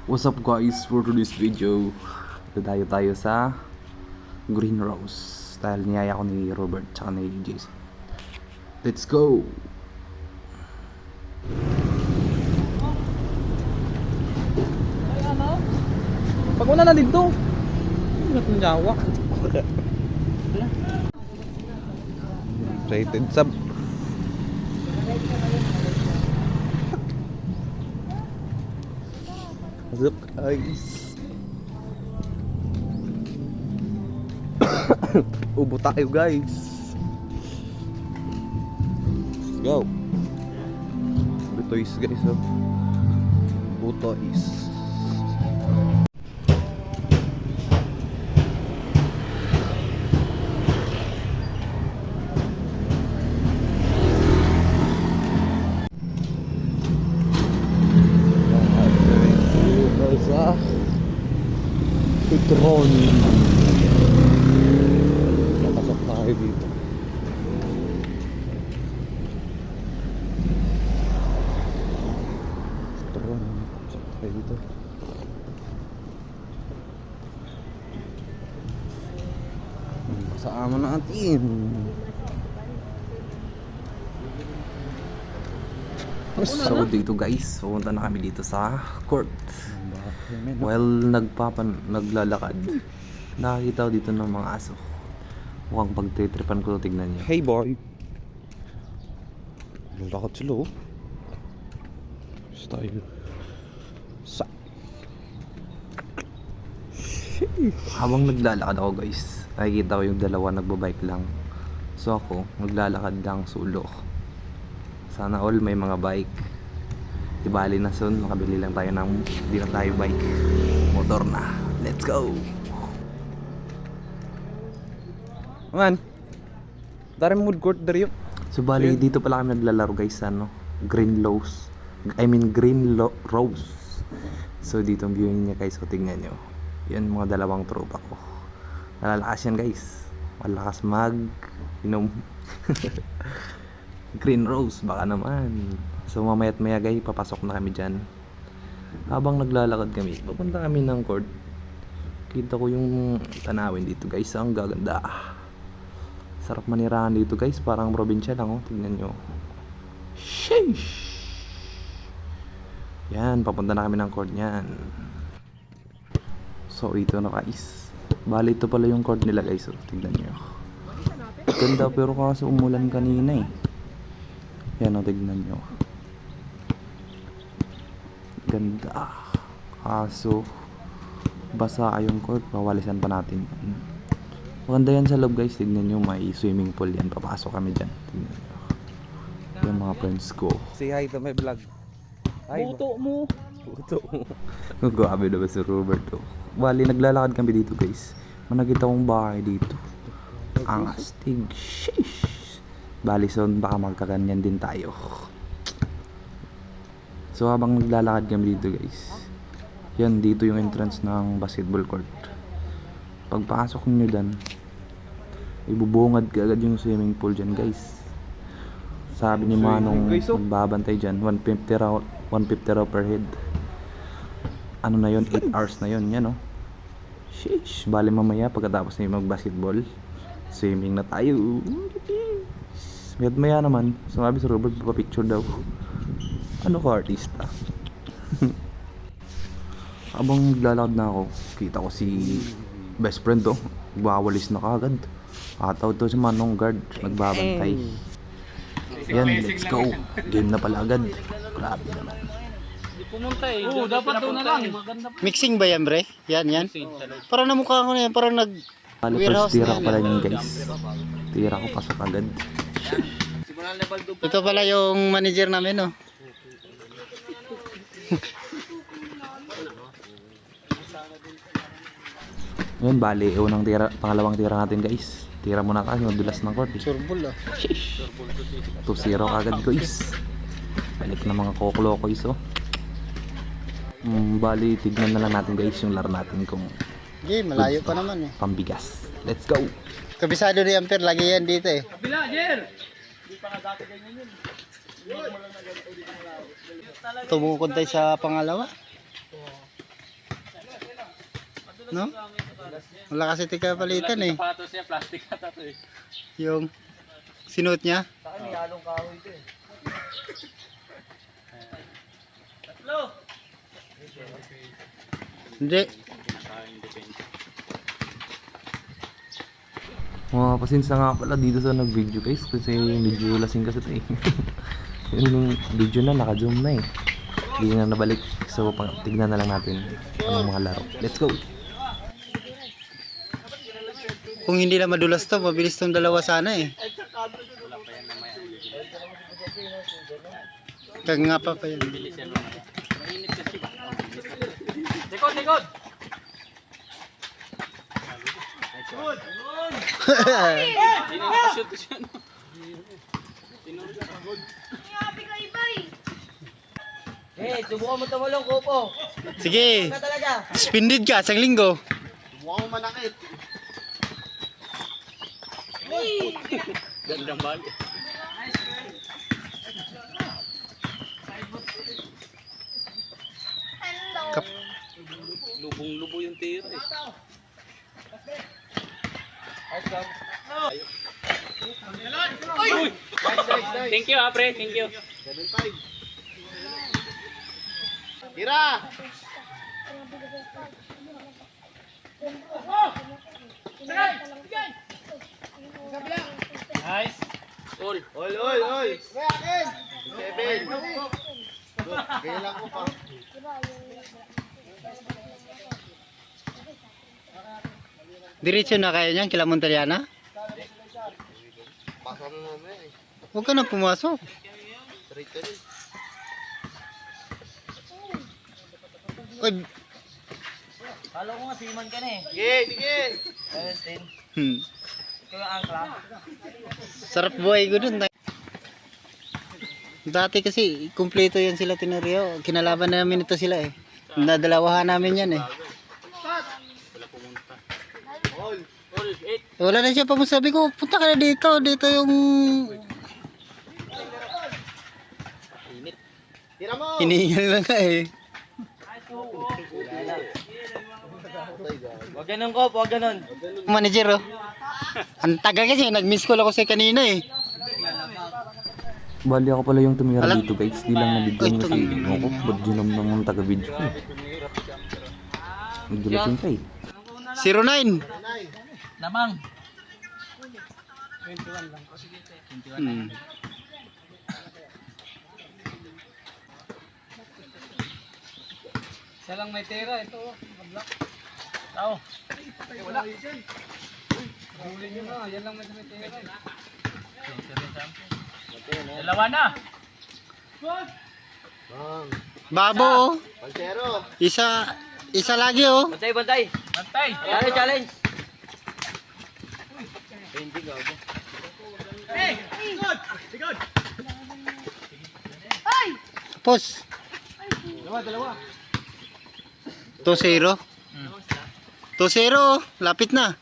What's up guys, for today's video dadayo tayo sa Green Rose dahil niyaya ko ni Robert tsaka ni Jason. Let's go! Ay ano? Pag una na dito. Ingat ng jawa. Rated sub. Look guys. Ubo tayo guys. Let's go. Butoys guys oh. Butoys. Sa Petron. Napasok tayo dito. Petron. Napasok tayo dito. Kasama natin. So dito guys, pupunta na kami dito sa court. While naglalakad, nakakita ko dito ng mga aso. Mukhang pagtitripan ko, tignan niyo. Hey boy! Lalakad sila oh. Style. Habang naglalakad ako guys, nakikita ko yung dalawa nagbabike lang. So ako, naglalakad lang solo. Sana all may mga bike. Di bali na soon, makabili lang tayo ng di na tayo bike. Motor na. Let's go! Man, dari mood court dari yun. So bali dito pala kami naglalaro guys sa ano, Green Rose. Rose. So dito ang viewing niya guys, so tingnan nyo. Yan mga dalawang tropa ko. Nalalakas yan guys. Malakas mag-inom. Green Rose, baka naman. So mamayat maya guys, papasok na kami dyan. Habang naglalakad kami, papunta kami ng court. Kita ko yung tanawin dito guys, ang gaganda. Sarap manirahan dito guys, parang probinsya lang oh, tingnan nyo. Sheesh! Yan, papunta na kami ng court nyan. So ito na guys. Bali ito pala yung court nila guys, oh, tingnan nyo. Ganda pero kaso umulan kanina eh. Yan o, tignan nyo. Ganda. Kaso basa yung court, pawalisan pa natin yan. Maganda yan sa loob guys, tignan nyo, may swimming pool yan. Papasok kami dyan, tignan nyo. Yung mga friends ko. Say hi to my vlog. Hi, Buto mo. buto mo. Grabe naman si Roberto. Bali, naglalakad kami dito guys. Manakita kong bahay dito. Ang astig. Sheesh. Bali son, baka magkaganyan din tayo. So habang naglalakad kami dito guys, yan dito yung entrance ng basketball court. Pagpasok nyo dyan, ibubungad ka agad yung swimming pool dyan guys. Sabi ni Manong magbabantay dyan, 150 raw per head. Ano na yun, 8 hours na yun, yan o. Sheesh, bali mamaya pagkatapos na yung mag basketball, swimming na tayo. Maya naman, sumabi si Robert, papapicture daw. Ano ko, artista? Habang naglalakad na ako, kita ko si best friend to. Nagwawalis na kagad. Ataw to si Manong guard, nagbabantay. Yan, let's go. Game na pala agad. Grabe naman. Pumunta eh. Oo, dapat doon na lang. Mixing ba yan, bre? Yan. Parang namukha ko na yan, parang nag... Bali, first tira ko pala yun guys. Tira ko, pasok agad. Ito pala yung manager namin, no? Yun, bali, unang tira, pangalawang tira natin guys. Tira muna kasi, madulas ng court. Surbol, ah. 2-0 agad guys. Balik na mga koklokos oh. Bali, tignan na lang natin guys yung laro natin kung Okay, malayo pa naman eh. pambigas. Let's go! Kabisado ni Ampere, lagi yan dito eh. Kabila, Jer! Tumukod tayo sa pangalawa. No? Wala kasi tika palitan eh. Sapatos niya, plastic ata to eh. Yung sinuot niya. Sa akin, may halong kahoy ito eh. Tatlo! Hindi. Mga pasensya nga pala dito sa nag-video guys kasi medyo lasing kasi ito eh. Yung video na naka-zoom na eh. Hindi na nabalik. So tignan na lang natin ang mga laro. Let's go! Kung hindi na madulas to, mabilis tong dalawa sana eh. Kag nga pa yan. Likod, likod! Sino nakashoot ko siya, no? Eh, subukan mo tumulong, Kupo. Sige. Ka talaga. Suspended ka, isang linggo. Subukan mo manakit. Gandang bali. Kap Lubong-lubo yung tira eh. Uy! Thank you, pre. Thank you. 7-5. Tira! Nice. All. All. 7. Kaya lang ko pa. Diretso na kayo niyan, kila Montaliana? Pasok na namin eh. Huwag ka na pumasok. Sarito rin. Uy. Kala ko nga siman ka na eh. Sige. Ayos din. Ikaw yung angkla. Sarap buhay ko dun. Dati kasi, kumpleto yan sila Tenorio. Kinalaban namin ito sila eh. Nadalawahan namin yan eh. All. 8. Wala na siya pa mo sabi ko, punta ka na dito. Dito yung Tira mo. hinihingal lang ka eh. Huwag ganun ko, huwag ganun. Manager oh. Ang tagal kasi, nag-miss call ako sa kanina eh. Bali ako pala yung tumira Alam- dito guys. Di lang nabigyan kasi ako. Ba't ginom ng taga-video ko eh. Medyo lasing ka eh. 09. Lamang. Hmm. Siya lang may tira, ito. Naka-block. Tao. Wala. Huli nyo na, yan lang may tira. Dalawa na. Babo oh. Isa lagi oh. Bantay. Challenge. Pos. Dalawa. 2-0. 2-0 oh. Lapit na.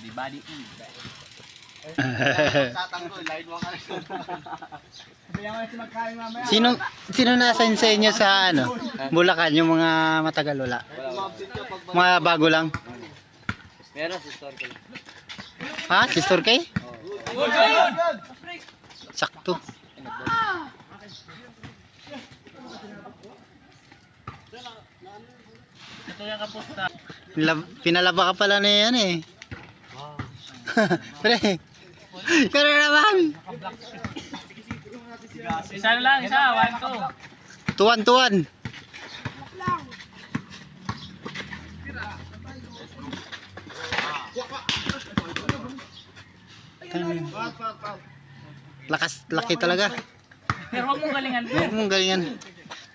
Body. Sino nasa sa inyo sa ano? Bulacan yung mga matagal wala. Mga bago lang. Meron si Store ko. Ha? Si Store K? Sakto. Ito yung kapusta. Pinalaba ka pala na yan eh. Pre. Kaya naman. Isa na lang, isa. 1, 2. Tuwan. Laki talaga. Pero huwag mong galingan. Huwag mong galingan.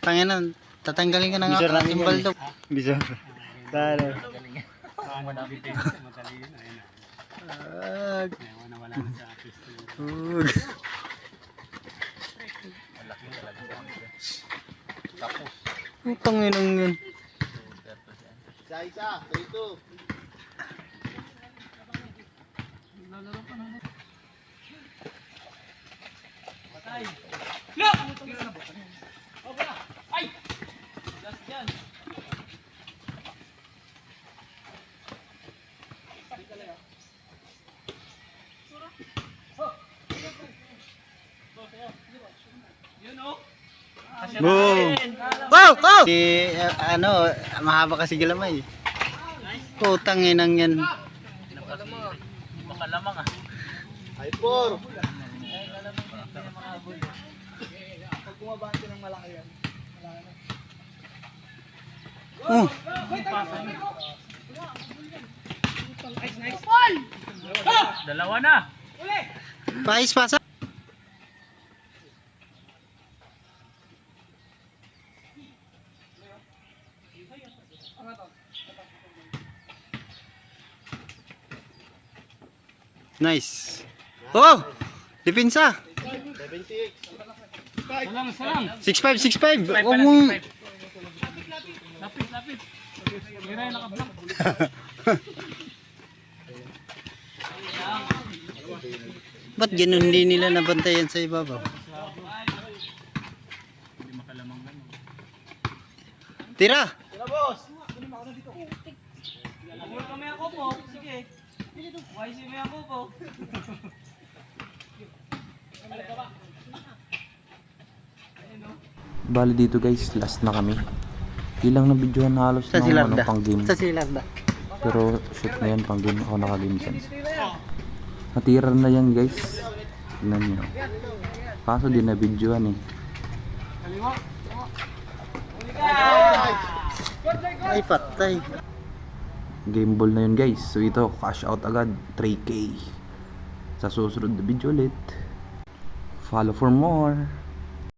Tanginan, tatanggalin ka na nga. Timbal daw. Bizar. Tara. Huwag. Ang tanginang yun. Isa, 3, 2. Naglalaro ka na. Patay. Look! Ay! Last dyan. Yun oh. Boom! Wow! Oh! Ano, mahaba kasi galamay. Putang inang yan. Makalamang ah. Oh, Dalawa na. pais pasa. Nice. Oh! Depensa. Salang. 6'5", 6'5". Lapit, lapit. Mira yung nakablock. Ba't ganun hindi nila nabantayan sa ibabaw? Tira! Amul kami ako po. Sige. YC may ako po. Bali dito guys, last na kami. Ilang na video na halos Sa ng Silarda. pang game. Sa Silarda. Pero shoot na yan pang game, ako naka-game sense. Natira na yan guys. Tignan nyo. Kaso di na videoan eh. Ay, patay. Game ball na yun guys. So ito, cash out agad. 3K. Sa susunod na video ulit. Follow for more.